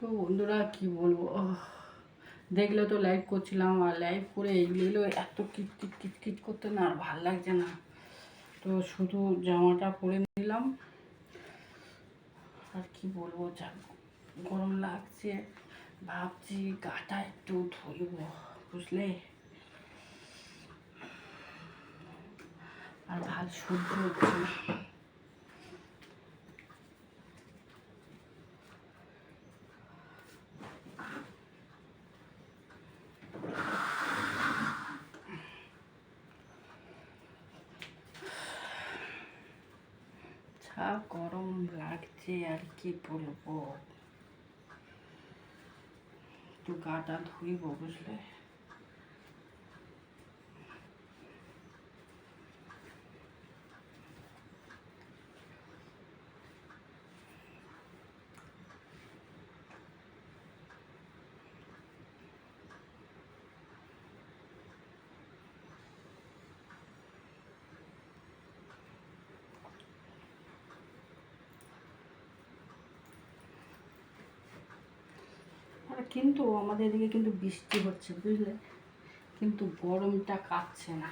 তো বন্ধুরা কি বলবো, দেখলে তো লাইভ করছিলাম, আর লাইভ করে এইগুলো এত কিটকিট কিটকিট করতে না আর ভাল লাগছে না। তো শুধু জামাটা পরে নিলাম, আর কি বলবো, যা গরম লাগছে, ভাবছি গাটা একটু ধুইব, বুঝলে। আর ভাল সহ্য হচ্ছে না। যা গরম লাগছে আর কি বলবো, একটু গাটা ধুইব, বুঝলে। কিন্তু আমাদের এদিকে কিন্তু বৃষ্টি হচ্ছে, বুঝলে, কিন্তু গরমটা কাটছে না।